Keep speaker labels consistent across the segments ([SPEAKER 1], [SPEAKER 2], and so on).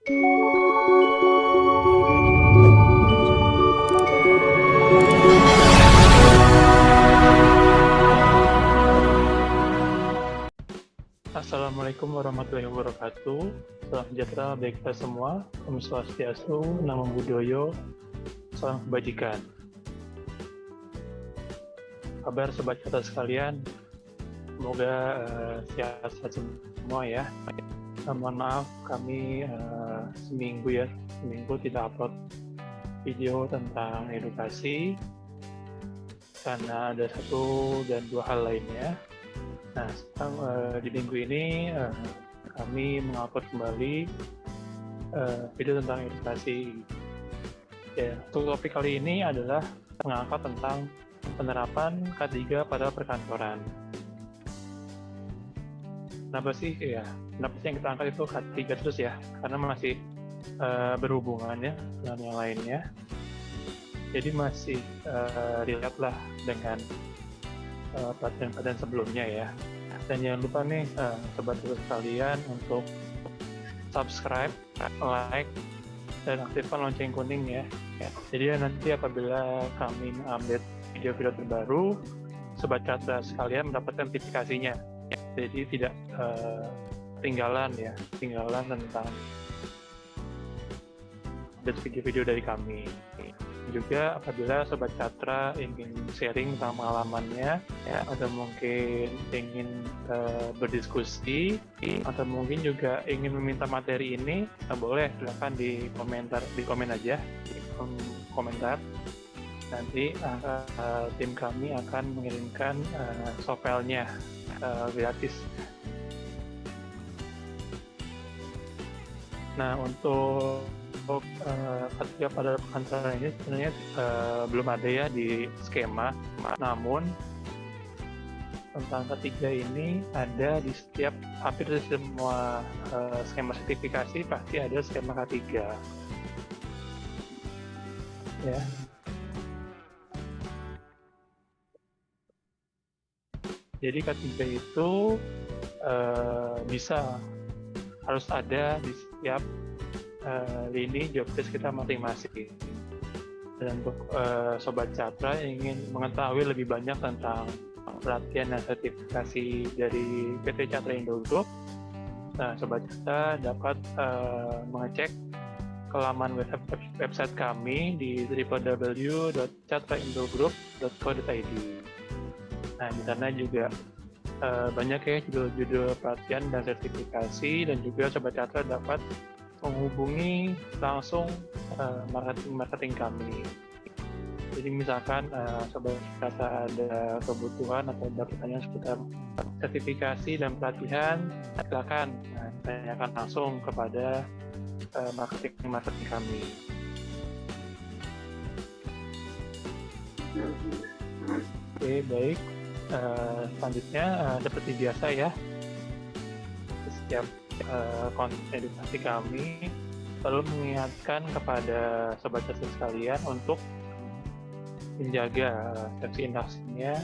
[SPEAKER 1] Assalamualaikum warahmatullahi wabarakatuh. Salam sejahtera bagi kita semua. Om Swastiastu, Namo Buddhaya, salam kebajikan. Kabar sobat cerdas sekalian, semoga sehat semua ya. Mohon maaf kami seminggu tidak upload video tentang edukasi karena ada satu dan dua hal lainnya. Nah, sekarang di minggu ini kami mengupload kembali video tentang edukasi. Ya, untuk topik kali ini adalah mengangkat tentang penerapan K3 pada perkantoran. Kenapa sih yang kita angkat itu K3 terus ya? Karena masih berhubungan ya dengan yang lainnya. Jadi masih relate lah dengan pelatihan-pelatihan sebelumnya ya. Dan jangan lupa nih sobat sekalian untuk subscribe, like, dan aktifkan lonceng kuning ya. Jadi nanti apabila kami update video-video terbaru, sobat cerdas sekalian mendapatkan notifikasinya. Jadi tidak tinggalan tentang update video-video dari kami. Juga apabila sobat Catra ingin sharing tentang pengalamannya atau mungkin ingin berdiskusi atau mungkin juga ingin meminta materi ini, boleh silakan di komen aja di komentar. Nanti tim kami akan mengirimkan software-nya gratis. Nah, untuk K3 pada perkantoran ini sebenarnya belum ada ya di skema, namun tentang K3 ini ada di hampir di semua skema sertifikasi pasti ada skema K3 ya. Jadi K3 itu harus ada di setiap lini jobdesk kita masing-masing. Dan untuk sobat Catra yang ingin mengetahui lebih banyak tentang pelatihan dan sertifikasi dari PT Catra Indo Group, sobat Catra dapat mengecek ke laman website kami di www.catraindogroup.co.id. Nah, di sana juga banyak ya judul-judul pelatihan dan sertifikasi, dan juga sobat Catra dapat menghubungi langsung marketing kami. Jadi misalkan sobat Catra ada kebutuhan atau ada pertanyaan seputar sertifikasi dan pelatihan, silakan tanyakan langsung kepada marketing kami. Oke, baik. Selanjutnya seperti biasa ya, setiap konten edukasi kami selalu mengingatkan kepada sobat cerdas sekalian untuk menjaga seksi-indaksinya.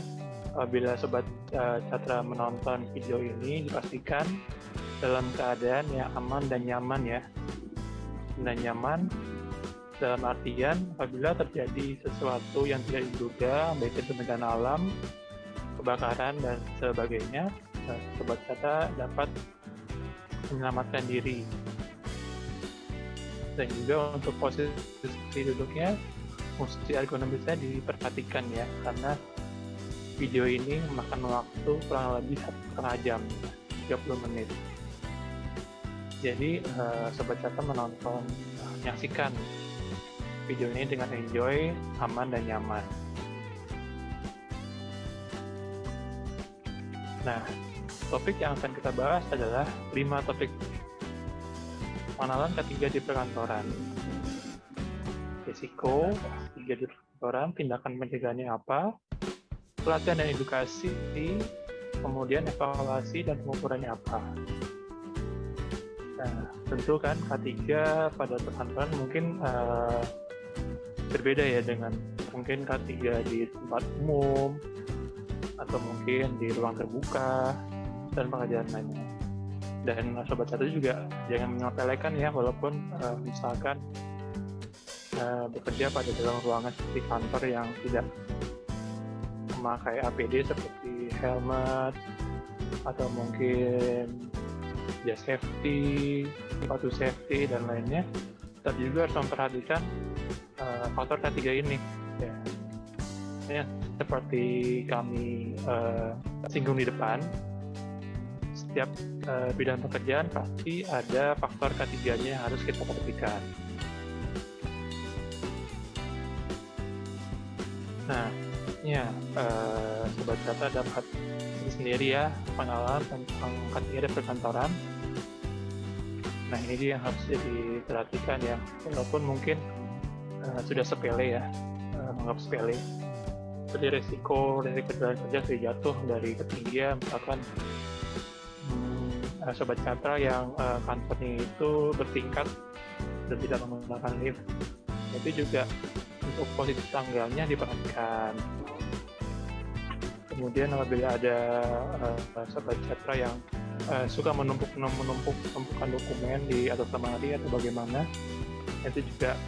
[SPEAKER 1] Apabila sobat Catra menonton video ini, dipastikan dalam keadaan yang aman dan nyaman ya. Dan nyaman dalam artian apabila terjadi sesuatu yang tidak diduga, baik itu bencana alam, kebakaran dan sebagainya, sobat Catra dapat menyelamatkan diri. Dan juga untuk posisi duduknya, posisi ergonomisnya diperhatikan ya, karena video ini memakan waktu kurang lebih 1,5 jam, 30 menit. Jadi sobat Catra menyaksikan video ini dengan enjoy, aman dan nyaman. Nah, topik yang akan kita bahas adalah 5 topik pengenalan K3 di perkantoran. Risiko K3 di perkantoran, tindakan pencegahannya apa, pelatihan dan edukasi, kemudian evaluasi dan pengukurannya apa. Nah, tentu kan K3 pada perkantoran mungkin berbeda ya dengan mungkin K3 di tempat umum atau mungkin di ruang terbuka dan pengajaran lainnya. Dan sobat satu juga jangan menyepelekan ya, walaupun misalkan bekerja pada dalam ruangan seperti kantor yang tidak memakai APD seperti helmet atau mungkin jas safety, sepatu safety dan lainnya. Tapi juga harus memperhatikan faktor ketiga ini. Ya, seperti kami singgung di depan, setiap bidang pekerjaan pasti ada faktor ketiganya yang harus kita perhatikan. Nah, ya, sobat data dapat sendiri ya pengalaman tentang ketiga perkantoran. Nah, ini dia yang harus diperhatikan ya, walaupun mungkin sudah sepele ya, menganggap sepele. Seperti resiko kerja sudah jatuh dari ketinggian, misalkan sobat Catra yang kantornya itu bertingkat dan tidak menggunakan lift. Itu juga untuk posisi tangganya diperhatikan. Kemudian apabila ada sobat Catra yang suka menumpukan dokumen di atas lemari atau bagaimana, itu juga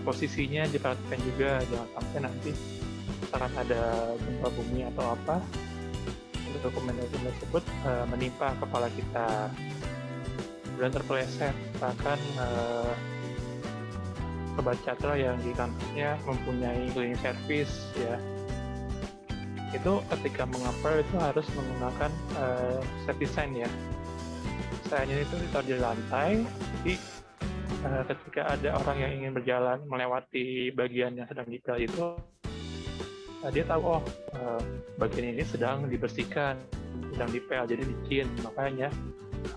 [SPEAKER 1] posisinya diperhatikan juga, jangan sampai nanti saat ada gempa bumi atau apa, dokumen-dokumen tersebut menimpa kepala kita dan terpeleset. Bahkan sobat Catra yang di kantornya mempunyai cleaning service ya, itu ketika mengapel itu harus menggunakan safety sign ya. Signnya itu ditaruh di lantai, jadi ketika ada orang yang ingin berjalan melewati bagian yang sedang dipel itu, dia tahu bagian ini sedang dibersihkan, sedang dipel, jadi licin, makanya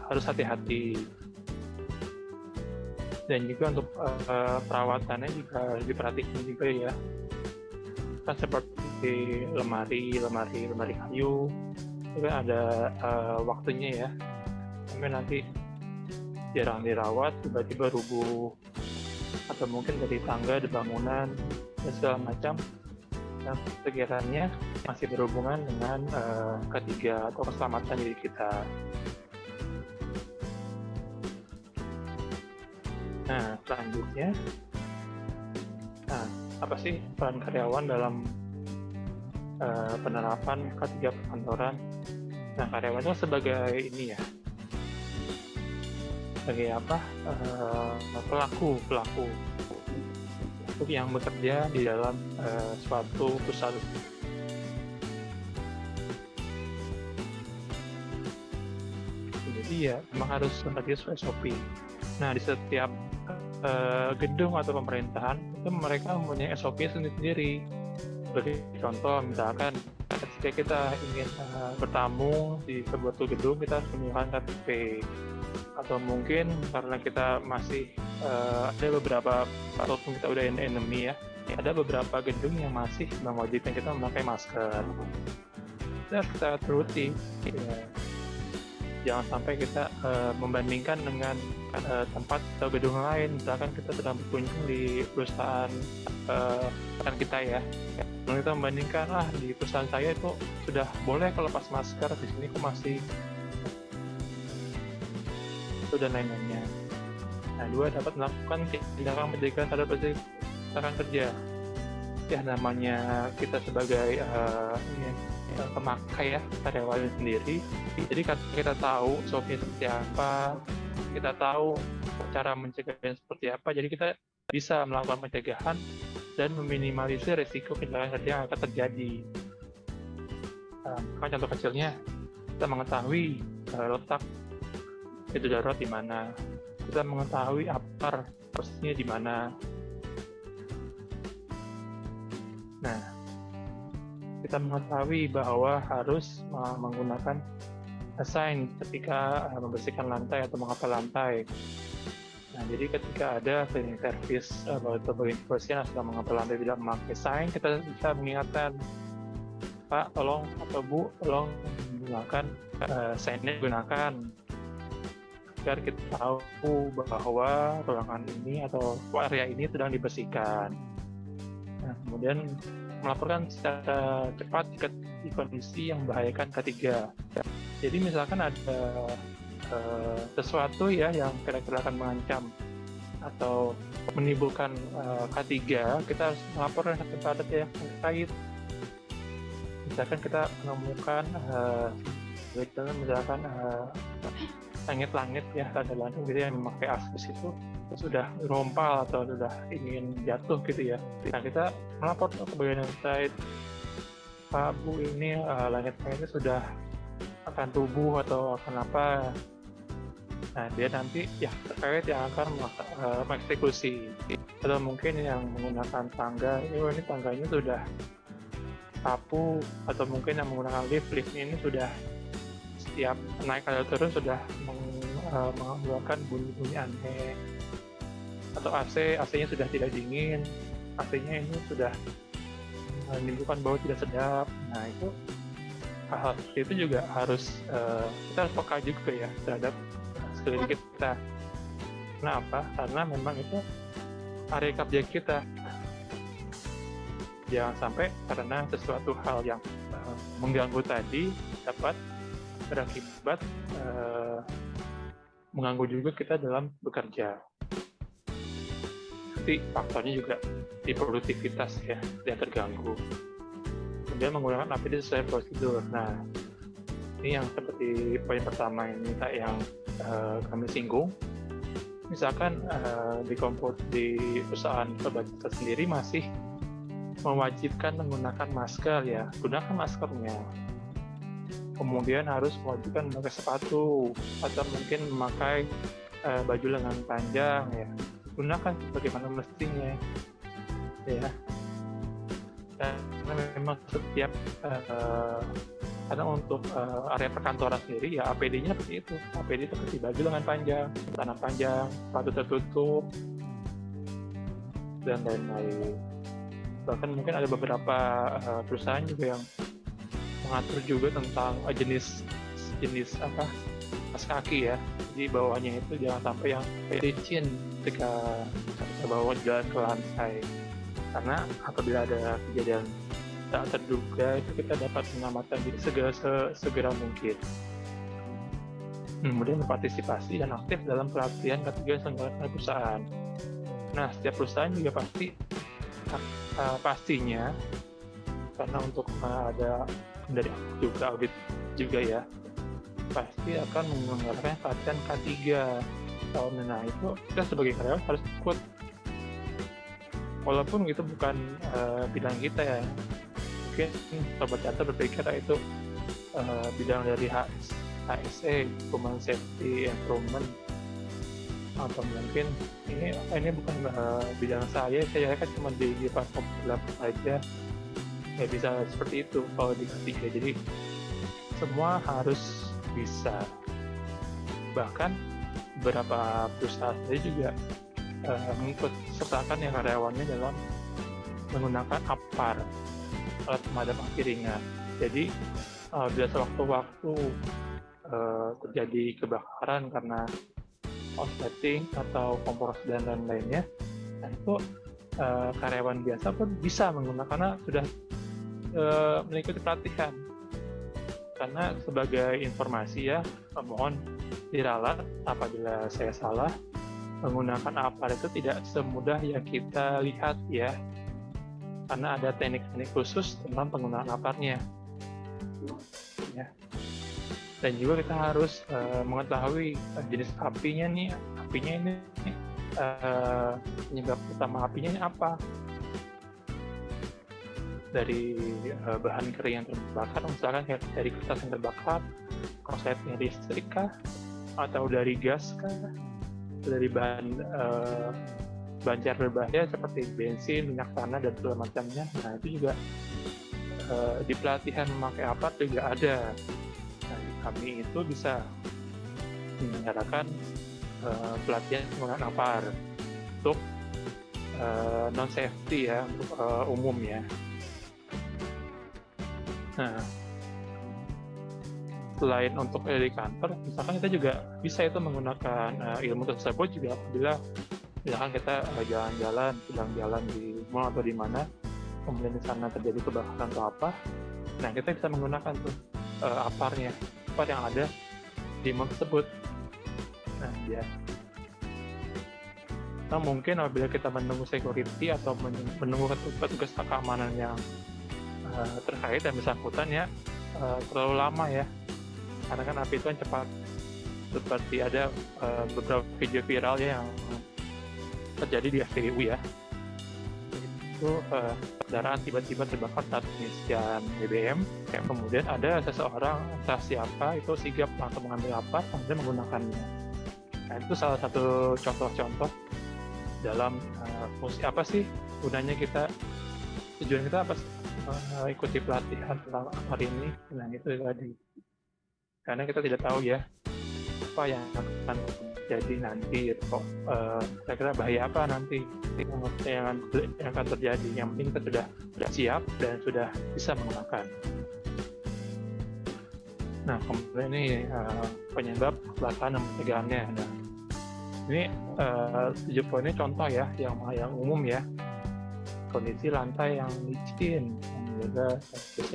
[SPEAKER 1] harus hati-hati. Dan juga untuk perawatannya juga diperhatikan juga ya, kan seperti lemari kayu itu kan ada waktunya ya, sampai nanti jarang dirawat tiba-tiba rubuh, atau mungkin dari tangga, di bangunan dan segala macam. Nah, kegiatannya masih berhubungan dengan ketiga atau keselamatan diri kita. Nah, selanjutnya, apa sih peran karyawan dalam penerapan ketiga perkantoran? Nah, karyawan itu sebagai ini ya, sebagai apa? Pelaku yang bekerja di dalam suatu perusahaan. Jadi ya memang harus bekerja SOP. Nah, di setiap gedung atau pemerintahan itu mereka mempunyai SOP sendiri. Sebagai contoh, misalkan ketika kita ingin bertamu di sebuah gedung, kita harus menyerahkan KTP. Atau mungkin karena kita masih ada beberapa, ataupun kita udah endemi ya, ada beberapa gedung yang masih mewajibkan kita memakai masker. Kita harus kita turuti ya. Jangan sampai kita membandingkan dengan tempat atau gedung lain. Misalkan kita sedang berkunjung di perusahaan kita ya, lalu kita membandingkan, di perusahaan saya itu sudah boleh kalau lepas masker, di sini kok masih, itu dan lain-lainnya. Nah, 2, dapat melakukan tindakan pencegahan terhadap rekan kerja. Ya, namanya kita sebagai pemakai ya, karyawan sendiri. Jadi kita tahu SOP seperti apa, kita tahu cara mencegahnya seperti apa, jadi kita bisa melakukan pencegahan dan meminimalisir risiko kecelakaan kerja yang akan terjadi. Contoh kecilnya, kita mengetahui letak itu darurat di mana, kita mengetahui apar posisinya di mana. Nah, kita mengetahui bahwa harus menggunakan sign ketika membersihkan lantai atau mengapel lantai. Nah, jadi ketika ada cleaning service atau kebersihan sedang mengapel lantai tidak memakai sign, kita bisa mengingatkan, Pak, tolong, atau Bu, tolong menggunakan sign-nya gunakan, agar kita tahu bahwa ruangan ini atau area ini sedang dibersihkan. Nah, kemudian melaporkan secara cepat jika di kondisi yang membahayakan ketiga. Jadi misalkan ada sesuatu ya yang kira-kira akan mengancam atau menimbulkan K3, kita harus melaporkan kepada yang terkait. Misalkan kita menemukan misalkan langit-langit ya, langit-langit gitu yang memakai asbes itu sudah rompal atau sudah ingin jatuh gitu ya. Nah, kita melapor ke bagian terkait, Pak Bu, ini langit-langitnya sudah akan tubuh atau akan apa. Nah, dia nanti ya terkait yang akan mengeksekusi. Atau mungkin yang menggunakan tangga, ini tangganya sudah rapuh, atau mungkin yang menggunakan lift ini sudah setiap naik atau turun sudah mengeluarkan bunyi-bunyi aneh, atau AC-nya sudah tidak dingin, AC-nya ini sudah menimbulkan bau tidak sedap. Nah, itu hal seperti itu juga harus kita harus peka juga ya terhadap sekeliling kita. Kenapa? Karena memang itu area kerja kita. Jangan sampai karena sesuatu hal yang mengganggu tadi dapat berakibat mengganggu juga kita dalam bekerja. Jadi faktornya juga di produktivitas ya, dia terganggu. Kemudian menggunakan APD sesuai prosedur. Nah, ini yang seperti poin pertama ini yang kami singgung. Misalkan di perusahaan perbajakan sendiri masih mewajibkan menggunakan masker ya, gunakan maskernya. Kemudian harus mewajibkan memakai sepatu atau mungkin memakai baju lengan panjang ya, gunakan sebagaimana mestinya ya. Karena memang setiap karena untuk area perkantoran sendiri ya APD-nya seperti itu. APD itu seperti baju lengan panjang, celana panjang, sepatu tertutup, dan lain-lain. Bahkan mungkin ada beberapa perusahaan juga yang mengatur juga tentang jenis kaos kaki ya. Jadi bawahnya itu jangan sampai yang licin ketika bawa jalan ke lantai. Karena apabila ada kejadian tak terduga itu kita dapat menyelamatkan diri segera mungkin. Kemudian berpartisipasi dan aktif dalam pelatihan ketiga selenggarakan perusahaan. Nah, setiap perusahaan juga pastinya karena untuk ada dari audit juga ya, pasti akan menyelenggarakan pelatihan K3 tahun. Nah, itu kita sebagai karyawan harus ikut. Walaupun itu bukan bidang kita ya, mungkin sobat data berpikir itu bidang dari HSE, Human Safety Improvement, atau mungkin ini bukan bidang saya kan cuma di platform lab aja ya, bisa seperti itu kalau di ketiga. Jadi semua harus bisa, bahkan beberapa perusahaan sendiri juga mengikut sertakan yang karyawannya dalam menggunakan APAR, alat pemadam api ringan. Jadi bila sewaktu-waktu terjadi kebakaran karena korsleting atau kompor dan lain-lainnya, nah itu karyawan biasa pun bisa menggunakannya, sudah mengikuti pelatihan. Karena sebagai informasi ya, mohon diralat apabila saya salah. Menggunakan APAR itu tidak semudah yang kita lihat ya, karena ada teknik-teknik khusus tentang penggunaan APAR-nya ya. Dan juga kita harus mengetahui jenis apinya ini penyebab utama apinya ini apa. Dari bahan kering yang terbakar, misalkan dari kertas yang terbakar, korsletnya listrik kah, atau dari gas kah, dari bahan cair berbahaya seperti bensin, minyak tanah, dan segala macamnya. Nah, itu juga di pelatihan memakai APAR juga ada. Nah, kami itu bisa menyelenggarakan pelatihan penggunaan APAR untuk non-safety ya, untuk umum ya. Nah, selain untuk di kantor, misalkan kita juga bisa itu menggunakan ilmu tersebut juga apabila misalkan kita jalan-jalan, sedang jalan di mall atau di mana, kemudian di sana terjadi kebakaran atau apa, nah kita bisa menggunakan tuh APAR-nya, APAR yang ada di mall tersebut. Nah, ya. Nah, mungkin apabila kita menunggu security atau menunggu petugas keamanan yang terkait dan bersangkutan ya terlalu lama ya, karena kan api itu kan cepat. Seperti ada beberapa video viral ya yang terjadi di FPU ya, itu kendaraan tiba-tiba terbakar saat pengisian BBM, kemudian ada seseorang entah siapa itu sigap langsung mengambil apa kemudian menggunakannya. Nah, itu salah satu contoh-contoh dalam fungsi apa sih gunanya kita, tujuan kita apa sih ikuti pelatihan tentang hari ini. Nah, itu tadi, karena kita tidak tahu ya apa yang akan terjadi nanti, kok kira-kira bahaya apa nanti yang akan terjadi. Yang penting kita sudah siap dan sudah bisa menggunakan. Nah, kemudian ini penyebab kecelakaan dan pencegahannya. Nah, ini 7 poin ini contoh ya yang umum ya. Kondisi lantai yang licin, juga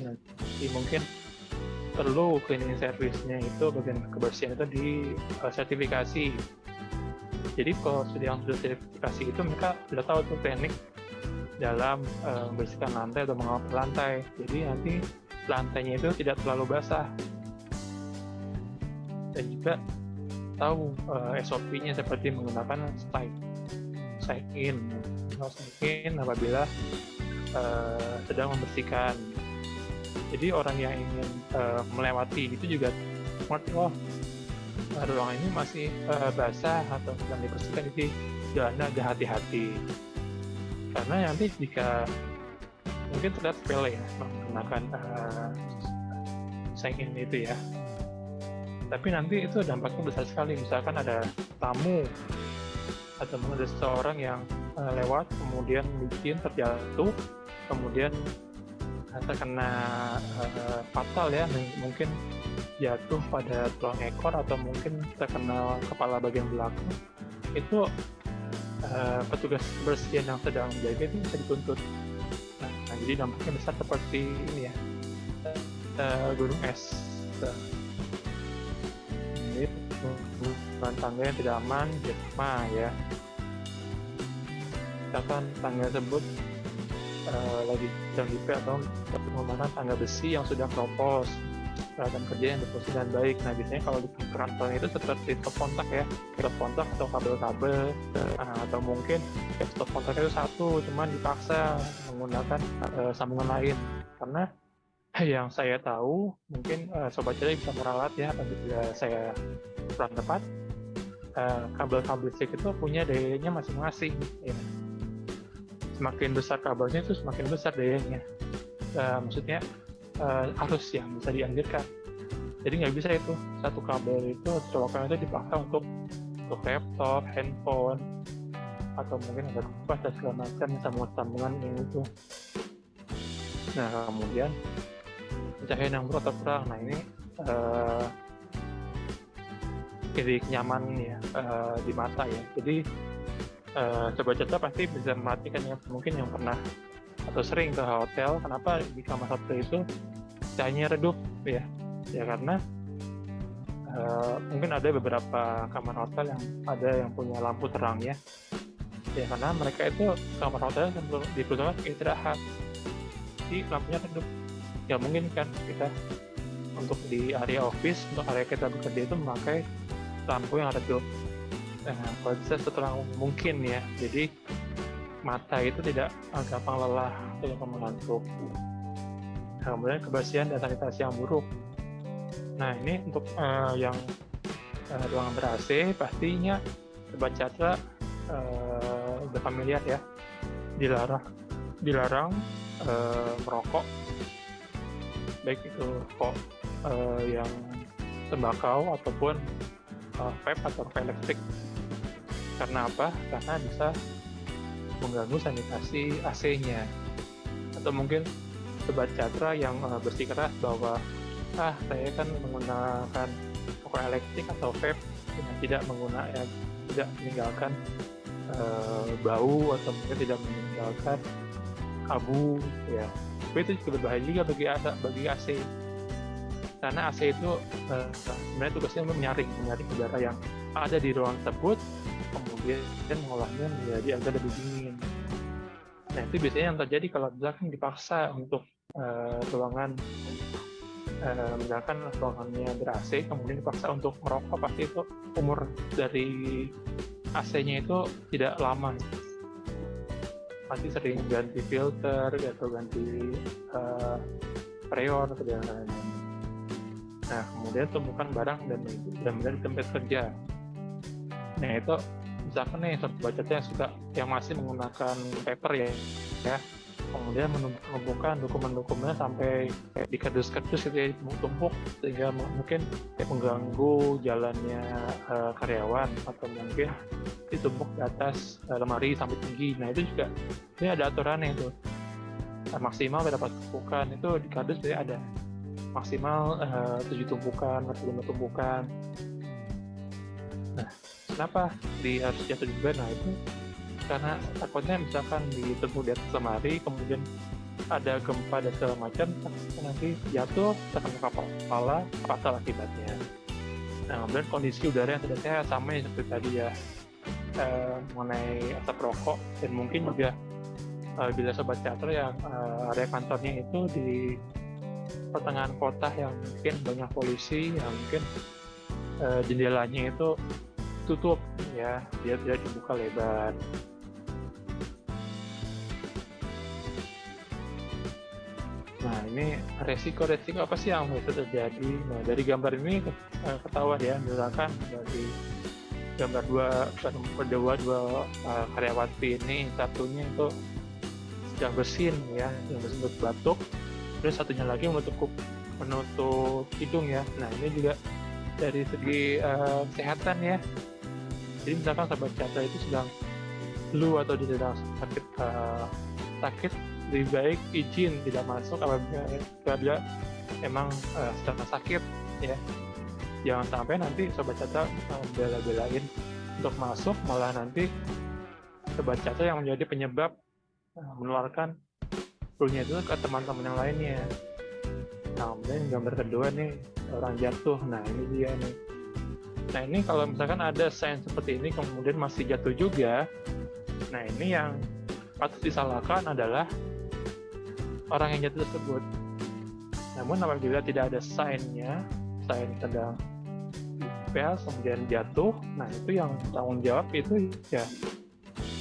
[SPEAKER 1] nanti mungkin perlu cleaning service-nya itu, bagian kebersihan itu di sertifikasi. Jadi kalau yang sudah sertifikasi itu mereka sudah tahu tuh teknik dalam membersihkan lantai atau mengawal lantai. Jadi nanti lantainya itu tidak terlalu basah. Dan juga tahu SOP-nya seperti menggunakan sign in apabila sedang membersihkan. Jadi orang yang ingin melewati itu juga mengerti, ruangan ini masih basah atau sedang dibersihkan, jadi jalannya agak hati-hati. Karena nanti jika mungkin terlihat sepele ya menggunakan sign in itu ya, tapi nanti itu dampaknya besar sekali. Misalkan ada tamu atau ada seseorang yang lewat kemudian licin terjatuh, kemudian terkena fatal ya, mungkin jatuh pada tulang ekor atau mungkin terkena kepala bagian belakang, itu petugas kebersihan yang sedang menjaga itu bisa dituntut. Nah, jadi dampaknya besar seperti ini ya, gunung es. Jadi bukan tangga yang tidak aman, ya. Misalkan tangga tersebut lagi sedang dipel atau menggunakan tangga besi yang sudah keropos, peralatan kerja yang berfungsi dan baik. Nah, biasanya kalau di keranjang itu seperti stop kontak ya, stop kontak atau kabel-kabel, atau mungkin stop kontak itu satu, cuman dipaksa menggunakan sambungan lain. Karena yang saya tahu, mungkin Sobat Ceria bisa meralat ya, apabila saya kurang tepat, kabel-kabel listrik itu punya dayanya masing-masing ya. Semakin besar kabelnya itu semakin besar dayanya, maksudnya arus yang bisa dianjurkan. Jadi nggak bisa itu satu kabel itu colokan itu dipaksa untuk laptop, handphone, atau mungkin ada kipas dan segala macam sambungan yang itu. Nah, kemudian pencahayaan yang buruk atau kurang. Nah, ini jadi nyaman ya di mata ya. Jadi Sobat Ceria pasti bisa memperhatikan ya, mungkin yang pernah atau sering ke hotel, kenapa di kamar hotel itu cahayanya redup ya karena mungkin ada beberapa kamar hotel yang ada yang punya lampu terang ya karena mereka itu kamar hotel diperuntukkan istirahat, jadi lampunya redup. Ya mungkin kan kita untuk di area office, untuk area kita bekerja itu memakai lampu yang redup. Nah, kalau bisa seterang mungkin ya, jadi mata itu tidak gampang lelah, tidak gampang mengantuk. Nah, kemudian kebersihan dan sanitasi yang buruk. Nah, ini untuk yang ruangan ber-AC pastinya Sobat Ceria udah familiar ya, dilarang merokok, baik itu rokok yang tembakau ataupun vape atau rokok elektrik. Karena apa? Karena bisa mengganggu sanitasi AC-nya. Atau mungkin Sobat Ceria yang bersikeras bahwa saya kan menggunakan rokok elektrik atau vape dengan tidak meninggalkan bau atau mungkin tidak meninggalkan abu ya. Tapi itu juga berbahaya juga bagi AC. Karena AC itu sebenarnya tugasnya menyaring udara yang ada di ruangan tersebut, kemudian mengolahnya menjadi agar lebih dingin. Nah, itu biasanya yang terjadi kalau misalkan dipaksa untuk ruangan, misalkan ruangannya ber-AC, kemudian dipaksa untuk merokok, pasti itu umur dari AC-nya itu tidak lama. Pasti sering ganti filter atau ganti freon atau dan lain-lain. Nah, kemudian tumpukan barang dan benar-benar di tempat kerja. Nah, itu misalkan nih sobat catnya yang masih menggunakan paper ya, kemudian menumpukan dokumen-dokumennya sampai di kardus-kardus gitu ya, tumpuk sehingga mungkin mengganggu jalannya karyawan, atau mungkin ditumpuk di atas lemari sampai tinggi. Nah, itu juga ini ada aturannya itu. Maksimal berapa tumpukan itu di kardus jadi ada maksimal 7 tumpukan atau 5 tumpukan. Nah, kenapa harus jatuh juga? Nah, itu karena takutnya misalkan ditumpuk di atas lemari, kemudian ada gempa dan segala macam, nanti jatuh, terkena kepala, fatal akibatnya. Nah, kemudian kondisi udara yang tidak sehat sama yang seperti tadi ya, mengenai asap rokok, dan mungkin juga bila sobat teater yang area kantornya itu di pertengahan kota yang mungkin banyak polisi, yang mungkin jendelanya itu tutup ya, dia tidak dibuka lebar. Nah, ini resiko-resiko apa sih yang bisa terjadi? Nah, dari gambar ini ketahuan ya, misalkan dari gambar dua karyawati ini, satunya itu sedang bersin ya, yang disebut batuk, terus satunya lagi menutup hidung ya. Nah, ini juga dari segi kesehatan ya. Jadi misalkan sahabat teater itu sedang flu atau dia sedang sakit, lebih baik izin tidak masuk apabila emang sedang sakit ya. Jangan sampai nanti sobat teater bela-belain untuk masuk, malah nanti sobat teater yang menjadi penyebab menularkan flu-nya itu ke teman-teman yang lainnya. Nah, kemudian gambar kedua nih, orang jatuh. Nah, ini dia nih. Nah, ini kalau misalkan ada sign seperti ini kemudian masih jatuh juga, nah ini yang patut disalahkan adalah orang yang jatuh tersebut. Namun apabila tidak ada sign sedang dipel kemudian jatuh, nah itu yang tanggung jawab itu ya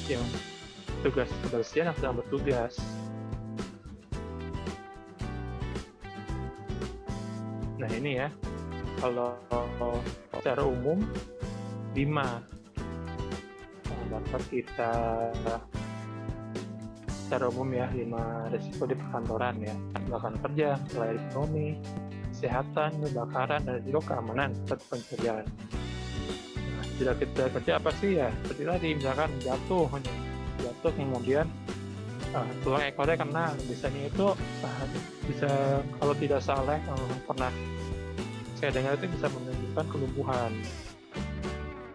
[SPEAKER 1] yang tugas kebersihan yang sedang bertugas. Nah, ini ya, kalau secara umum 5 dapat kita secara umum ya, 5 risiko di perkantoran ya: kecelakaan kerja, kelalaian ekonomi, kesehatan, kebakaran, dan risiko keamanan tempat pekerjaan. Nah, tidak kita kerja apa sih ya? Seperti tadi, misalkan jatuh kemudian tulang ekornya kena, biasanya itu bisa, kalau tidak salah pernah saya dengar, itu bisa menunjukkan kelumpuhan,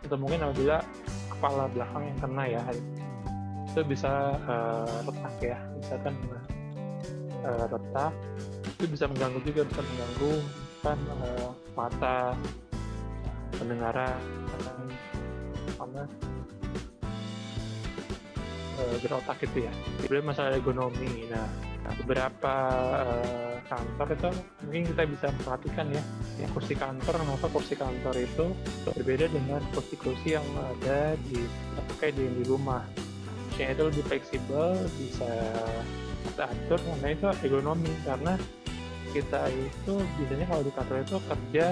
[SPEAKER 1] atau mungkin apabila kepala belakang yang kena ya, itu bisa retak ya, misalkan retak itu bisa mengganggu juga, bisa mengganggu kan mata, pendengaran, sama berotak gitu ya. Kemudian masalah ergonomi. Nah, beberapa kantor itu mungkin kita bisa perhatikan ya, kursi kantor, kenapa kursi kantor itu berbeda dengan kursi-kursi yang ada di rumah. Kursinya itu lebih fleksibel, bisa kita atur, karena itu ergonomi, karena kita itu biasanya kalau di kantor itu kerja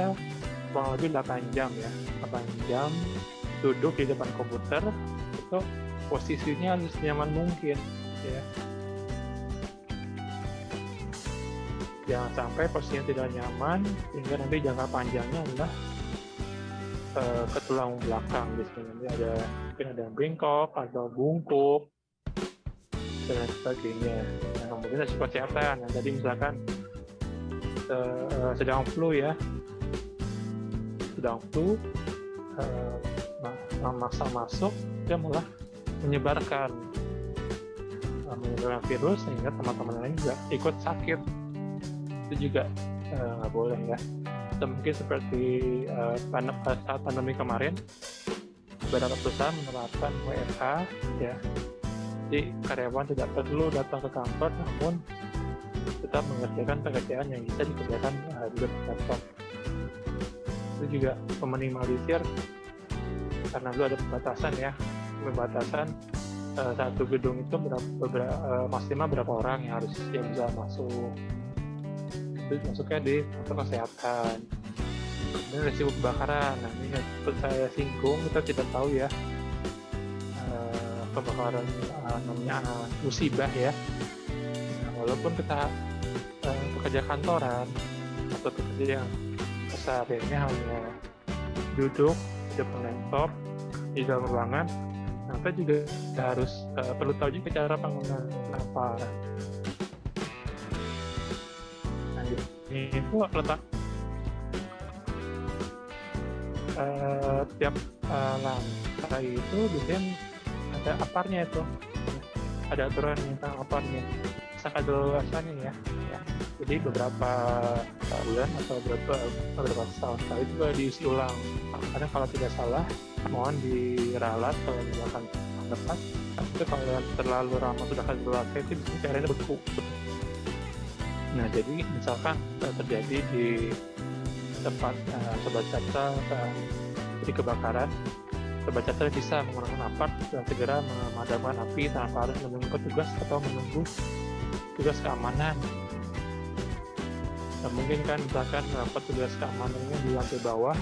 [SPEAKER 1] kurang lebih 8 jam ya, 8 jam duduk di depan komputer, itu posisinya harus nyaman mungkin ya. Jangan sampai posisinya tidak nyaman sehingga nanti jangka panjangnya adalah ke tulang belakang, biasanya nanti mungkin ada yang bengkok atau bungkuk dan lain sebagainya. Nah, kemudian risiko kesehatan yang tadi misalkan sedang flu memaksa masuk, dia malah menyebarkan virus sehingga teman-teman lain juga ikut sakit. Itu juga nggak boleh ya. Mungkin seperti saat pandemi kemarin, beberapa perusahaan menerapkan WFH ya. Jadi karyawan tidak perlu datang ke kantor, namun tetap mengerjakan pekerjaan yang bisa dikerjakan juga di laptop. Itu juga meminimalisir karena dulu ada pembatasan satu gedung itu maksimal berapa orang yang bisa masuk. Itu masuknya di faktor kesehatan. Kemudian risiko kebakaran. Nah, ini yang saya singgung, kita tidak tahu ya kebakaran namanya musibah ya. Nah, walaupun kita pekerja kantoran atau pekerja yang kesehariannya hanya duduk di depan laptop di dalam ruangan, nah, kita juga harus perlu tahu juga cara penggunaan apa. Nah, ini itu letak tiap lantai itu biasanya ada aparnya itu, ada aturan tentang aparnya, sangat luasannya ya. Jadi beberapa bulan atau beberapa tahun sekali juga diisi ulang. Karena kalau tidak salah, mohon diralat kalau misalkan tepat. Tapi kalau terlalu lama sudah kadaluarsa itu bisa caranya beku. Nah, jadi misalkan terjadi di tempat Sobat Catra jadi kebakaran, Sobat Catra bisa menggunakan apart dan segera memadamkan api tanpa harus menunggu petugas atau menunggu tugas keamanan. Nah, mungkin kan misalkan petugas keamanannya di lantai bawah,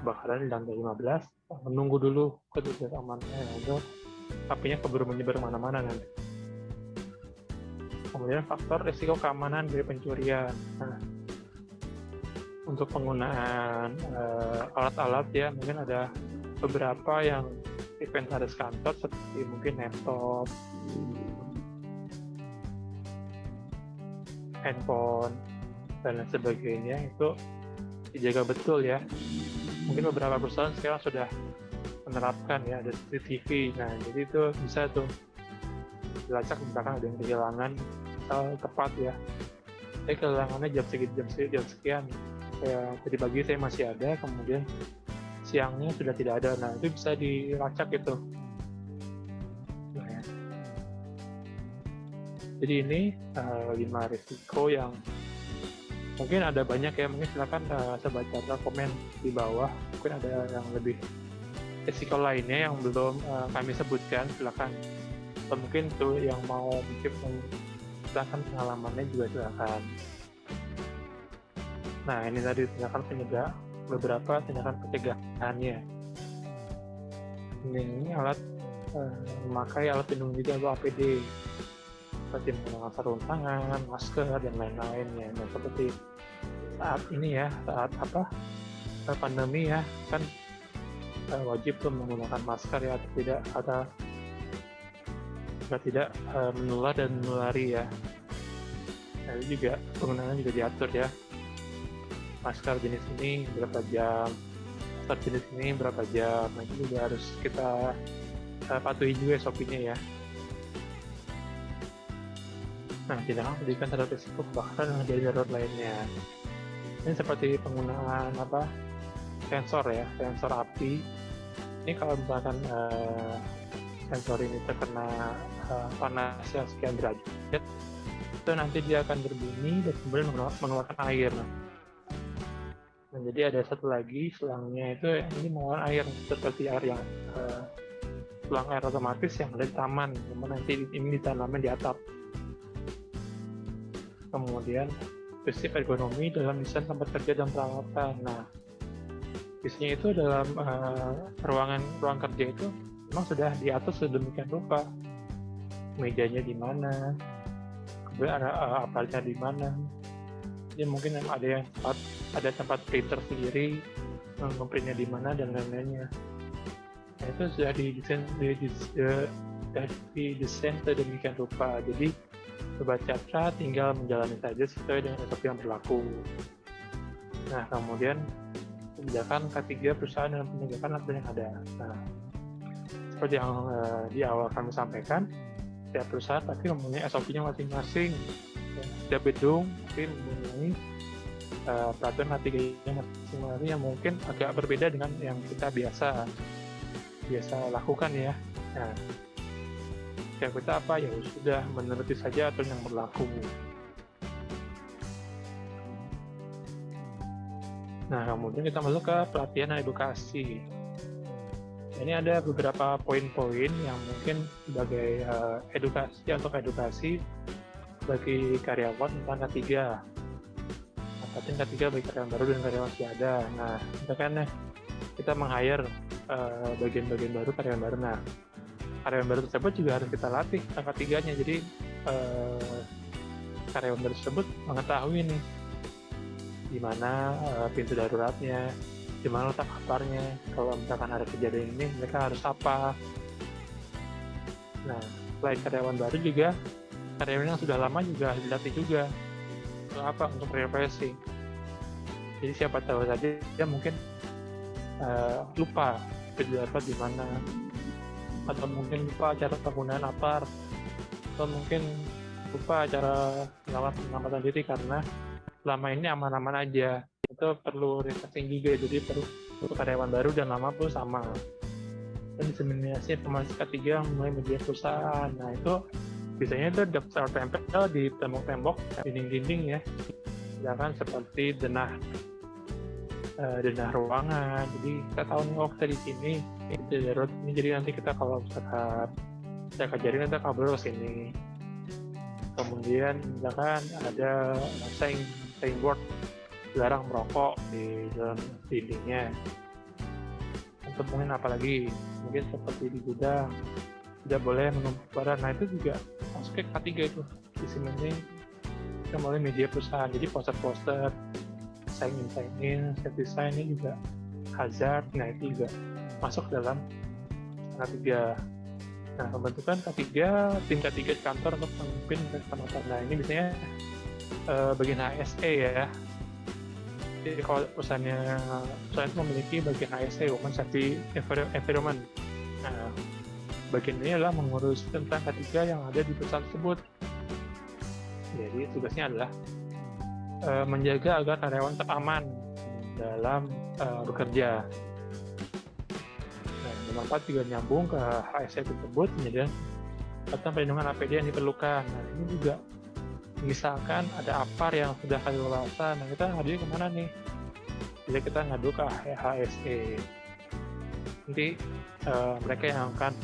[SPEAKER 1] kebakaran di lantai 15, menunggu dulu petugas keamanannya, lalu apinya keburu menyebar kemana-mana nanti. Kemudian faktor risiko keamanan dari pencurian. Nah, untuk penggunaan alat-alat ya, mungkin ada beberapa yang inventaris kantor seperti mungkin laptop, handphone dan lain sebagainya itu dijaga betul ya. Mungkin beberapa perusahaan sekarang sudah menerapkan ya, ada CCTV. Nah, jadi itu bisa tuh dilacak misalkan ada yang kehilangan tepat ya. Saya kehilangannya jam sekian. Kayak tadi pagi saya masih ada, kemudian siangnya sudah tidak ada. Nah, itu bisa dilacak itu. Nah, ya. Jadi ini 5 risiko yang mungkin ada banyak ya, mungkin silakan Sobat Catra komen di bawah, mungkin ada yang lebih risiko lainnya yang belum kami sebutkan, silakan. Atau mungkin tuh yang mau bikin silakan pengalamannya juga silakan. Nah, ini tadi tindakan beberapa tindakan pencegahannya. Ini alat memakai alat pelindung diri atau APD, seperti menggunakan sarung tangan, masker dan lain-lainnya. Nah, seperti saat ini ya, saat pandemi ya, kan wajib tuh menggunakan masker ya, agar tidak menular dan menulari ya. Nah, itu juga penggunaannya juga diatur ya. Masker jenis ini berapa jam, masker jenis ini berapa jam. Nah, ini juga harus kita patuhi juga SOP-nya ya. Nah, tindakan pendidikan terhadap risiko kebakaran dan kejadian darurat lainnya. Ini seperti penggunaan sensor ya, sensor api. Ini kalau misalkan sensor ini terkena panasnya sekian derajat, itu nanti dia akan berbunyi dan kemudian mengeluarkan air. Nah, jadi ada satu lagi selangnya itu ini mengeluarkan air seperti air yang selang air otomatis yang ada di taman, namun nanti ini ditanamkan di atap. Kemudian prinsip ergonomi dalam desain tempat kerja dan peralatan. Nah, biasanya itu dalam ruang kerja itu memang sudah diatur sedemikian rupa. Mejanya di mana, kemudian ada aparatnya di mana. Jadi mungkin ada tempat printer sendiri, ngeprintnya di mana dan lain-lainnya. Nah, itu sudah didesain sedemikian rupa. Jadi Sobat Catra tinggal menjalani saja sesuai dengan SOP yang berlaku. Nah, kemudian kebijakan K3 perusahaan dan penegakan aturan yang ada. Nah, seperti yang di awal kami sampaikan, setiap perusahaan pasti mempunyai SOP-nya masing-masing. Ya, setiap gedung pasti mempunyai peraturan K3 masing-masing yang mungkin agak berbeda dengan yang kita biasa lakukan ya. Nah, kita apa ya sudah menuruti saja aturan yang berlaku. Nah, kemudian kita masuk ke pelatihan dan edukasi. Ini ada beberapa poin-poin yang mungkin sebagai edukasi bagi karyawan tentang K3. K3 bagi karyawan baru dan karyawan masih ada. Nah, misalkan kita meng-hire bagian-bagian baru, karyawan baru. Nah, karyawan baru tersebut juga harus kita latih tentang K3-nya. Jadi, karyawan baru tersebut mengetahui nih di mana pintu daruratnya, di mana letak kabarnya, kalau misalkan ada kejadian ini mereka harus apa. Nah, selain karyawan baru juga karyawan yang sudah lama juga harus dilatih juga untuk apa, untuk refreshing. Jadi siapa tahu saja dia mungkin lupa pintu darurat di mana, atau mungkin lupa cara penggunaan apar, atau mungkin lupa cara penyelamatan diri karena selama ini aman-aman aja. Itu perlu refreshing juga, jadi perlu untuk karyawan baru dan lama pun sama. Dan diseminasi informasi K3 mulai media perusahaan. Nah, itu biasanya itu daftar tempel di tembok-tembok, dinding-dinding ya. Misalkan seperti denah ruangan. Jadi kita tahu nih, oh kita di sini itu darurat ini, jadi nanti kita kalau misalkan kita kajarin kita kabel ke sini. Kemudian misalkan ada signboard dilarang merokok di dalam dindingnya. Untuk mungkin apalagi mungkin seperti di gudang tidak boleh menumpuk barang. Nah, itu juga masuk ke K3 itu diseminasi kita melalui media perusahaan. Jadi poster-poster, sign in, set design ini juga hazard. Nah, itu juga masuk dalam K3. Nah, pembentukan K3, tim K3 di kantor untuk memimpin penonton. Nah, ini biasanya bagian HSE ya. Jadi kalau perusahaan itu memiliki bagian HSE, Human Safety Environment. Nah, bagian ini adalah mengurus tentang K3 yang ada di perusahaan tersebut. Jadi tugasnya adalah menjaga agar karyawan tetap aman dalam bekerja. Nah, nomor 4 juga nyambung ke HSE tersebut, kemudian tentang perlindungan APD yang diperlukan. Nah, ini juga misalkan ada apar yang sudah kadaluarsa, nah kita ngadu kemana nih? Jadi kita ngadu ke HSE. Nanti mereka yang akan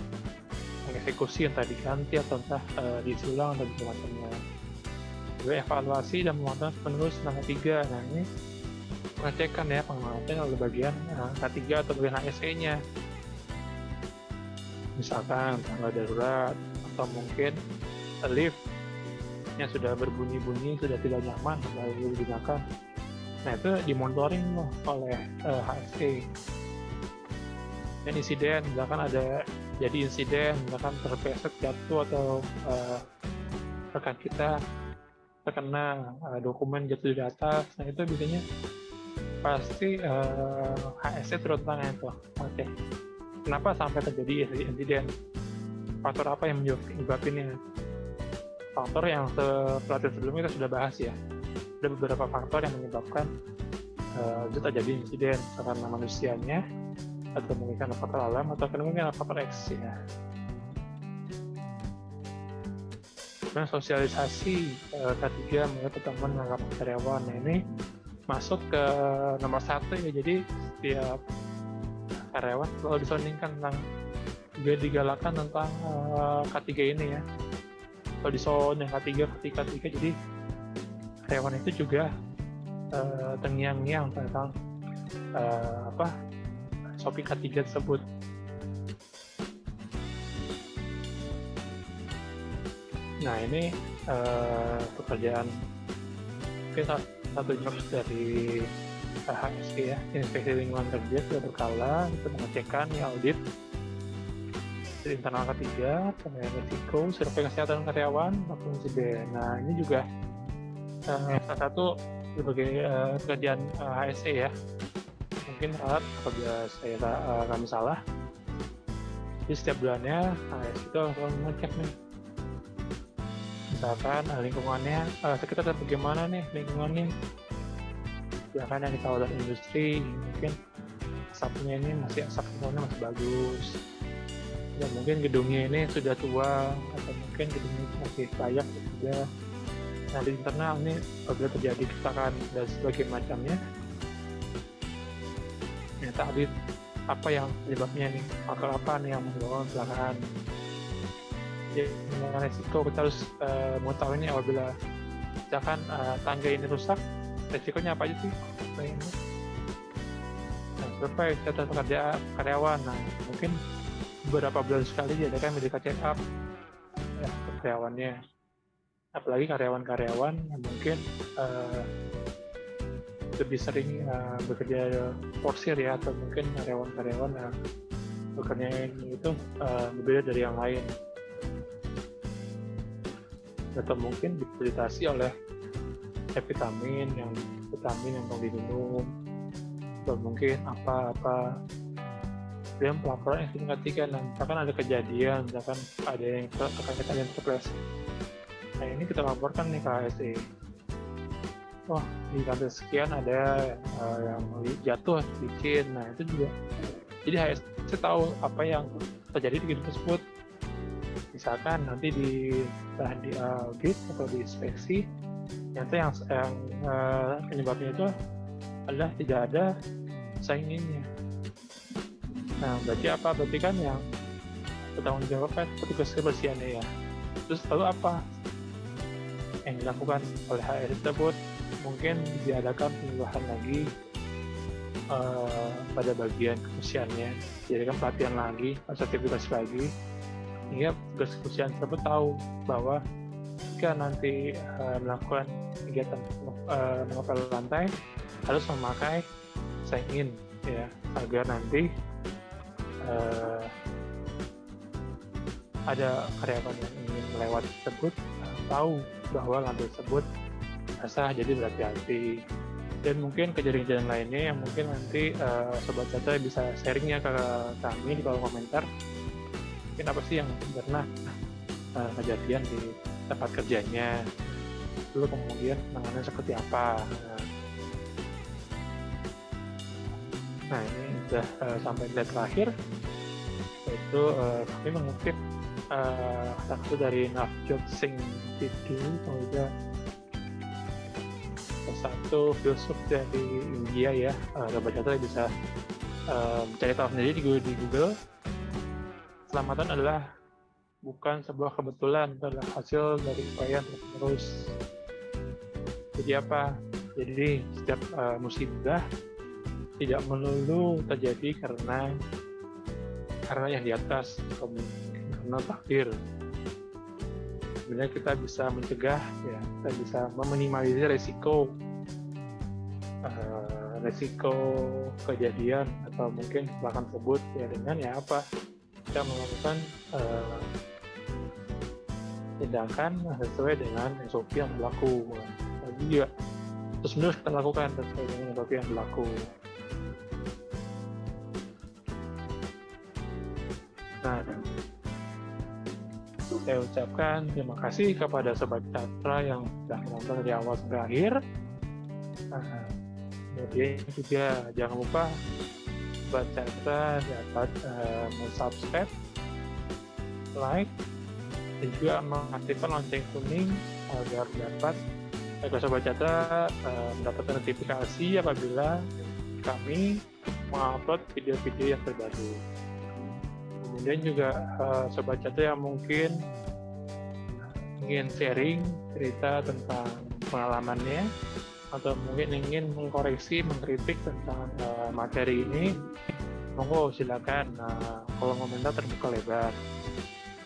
[SPEAKER 1] mengeksekusi entah diganti atau entah diisi ulang atau macamnya. Juga evaluasi dan memantau penerus tentang K3. Nah, ini pengecekan ya, pengamatan oleh bagian K3 atau bagian HSE-nya. Misalkan tanggal darurat atau mungkin lift yang sudah berbunyi-bunyi, sudah tidak nyaman lalu digunakan. Nah, itu dimonitoring oleh HSE. Dan insiden, misalkan ada jadi insiden, misalkan terpleset jatuh atau rekan kita terkena dokumen jatuh di atas. Nah, itu biasanya pasti HSE turun tangan itu. Oke. Kenapa sampai terjadi insiden? Faktor apa yang menyebabkannya? Faktor yang pelatihan sebelumnya kita sudah bahas ya. Ada beberapa faktor yang menyebabkan itu terjadi insiden, karena manusianya, atau mungkin karena faktor alam, atau mungkin karena faktor X ya. Kemudian sosialisasi K3 mulai pertemuan dengan karyawan. Nah, ini masuk ke nomor 1 ya. Jadi setiap karyawan selalu disondingkan tentang, juga digalakan tentang K3 ini ya. Kalau di sound yang K3, jadi karyawan itu juga terngiang-ngiang tentang Shopee K3 tersebut. Nah, ini pekerjaan mungkin satu job dari HSE ya, inspeksi lingkungan kerja sudah berkala itu mengecekkan ya, audit dari internal K3, penilaian risiko, survei kesehatan karyawan, maupun insiden. Nah, ini juga salah satu sebagai pekerjaan HSE ya. Mungkin alat apabila saya kami salah. Jadi setiap bulannya HSE itu akan mengecek nih. Misalkan lingkungannya sekitar bagaimana nih lingkungannya. Sedangkan yang di kawasan industri mungkin asapnya ini masih asap rumahnya masih bagus. Dan mungkin gedungnya ini sudah tua atau mungkin gedungnya masih layak juga. Nah di internal ini apabila terjadi keretakan dan sebagainya macamnya, ternyata audit apa yang penyebabnya nih, faktor apa nih yang menyebabkan kecelakaan. Jadi dengan resiko kita harus mengetahui ini apabila misalkan tangga ini rusak, resikonya apa aja sih? Nah, survei catatan karyawan, nah mungkin beberapa bulan sekali diadakan medical check up ya, karyawannya. Apalagi karyawan-karyawan yang mungkin lebih sering bekerja porsir ya, atau mungkin karyawan-karyawan yang bekerja itu berbeda dari yang lain, atau mungkin difasilitasi oleh vitamin yang mau diminum, atau mungkin apa dan pelaporan yang tingkat dan misalkan ada kejadian, misalkan ada yang kejadian terpleset. Nah ini kita laporkan nih ke HSE. Wah di lantai sekian ada yang jatuh licin. Nah itu juga. Jadi HSE tahu apa yang terjadi di gedung tersebut. Misalkan nanti di audit atau di inspeksi, ternyata yang penyebabnya itu adalah tidak ada sainginnya. Nah berarti apa? Berarti kan yang bertanggung jawab kan petugas kebersihannya ya. Terus lalu apa yang dilakukan oleh HSE tersebut? Mungkin diadakan penyuluhan lagi pada bagian kebersihannya, diadakan pelatihan lagi, sertifikasi lagi, hingga petugas kebersihan tersebut tahu bahwa jika nanti melakukan kegiatan mengepel lantai harus memakai saingin ya, agar nanti ada karyawan yang ingin melewati tersebut tahu bahwa lantai tersebut basah, jadi berhati-hati. Dan mungkin kejadian-kejadian lainnya yang mungkin nanti Sobat Catra bisa sharingnya ke kami di kolom komentar. Mungkin apa sih yang pernah kejadian di tempat kerjanya, lalu kemudian penanganan seperti apa. Nah ini sudah sampai slide terakhir, yaitu kami mengutip satu dari Navjot Singh Sidhu, kemudian satu filsuf dari India ya. Sobat Catra bisa mencari tahu sendiri di Google. Keselamatan adalah bukan sebuah kebetulan, itu adalah hasil dari upaya terus. Jadi apa? Jadi setiap musibah tidak melulu terjadi karena yang di atas, atau karena takdir. Sebenarnya kita bisa mencegah ya, kita bisa meminimalisir resiko kejadian atau mungkin kecelakaan tersebut ya dengan ya apa, kita melakukan tindakan sesuai dengan SOP yang berlaku. Jadi juga terus menerus kita lakukan sesuai dengan SOP yang berlaku. Nah, saya ucapkan terima kasih kepada Sobat Catra yang sudah menonton dari awal sampai akhir. Kemudian juga jangan lupa Sobat Catra dapat subscribe, like, dan juga mengaktifkan lonceng kuning agar Sobat Catra mendapatkan notifikasi apabila kami mengupload video-video yang terbaru. Kemudian juga Sobat Catra yang mungkin ingin sharing cerita tentang pengalamannya atau mungkin ingin mengkoreksi, mengkritik tentang materi ini, monggo silakan, kolom komentar terbuka lebar.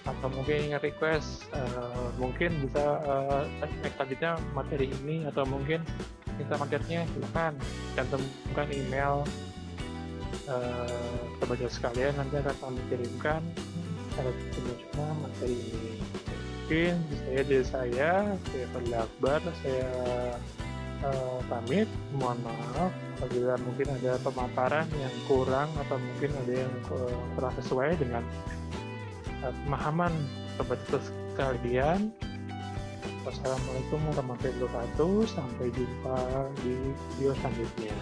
[SPEAKER 1] Atau mungkin ingin request, mungkin bisa next selanjutnya materi ini, atau mungkin minta materinya, silakan cantumkan email Sobat sekalian, nanti akan kami kirimkan secara cuma materi ini. Mungkin dari saya Fadli Akbar, saya pamit. Mohon maaf apabila mungkin ada pemaparan yang kurang atau mungkin ada yang kurang sesuai dengan pemahaman Sobat sekalian. Wassalamualaikum warahmatullahi wabarakatuh. Sampai jumpa di video selanjutnya.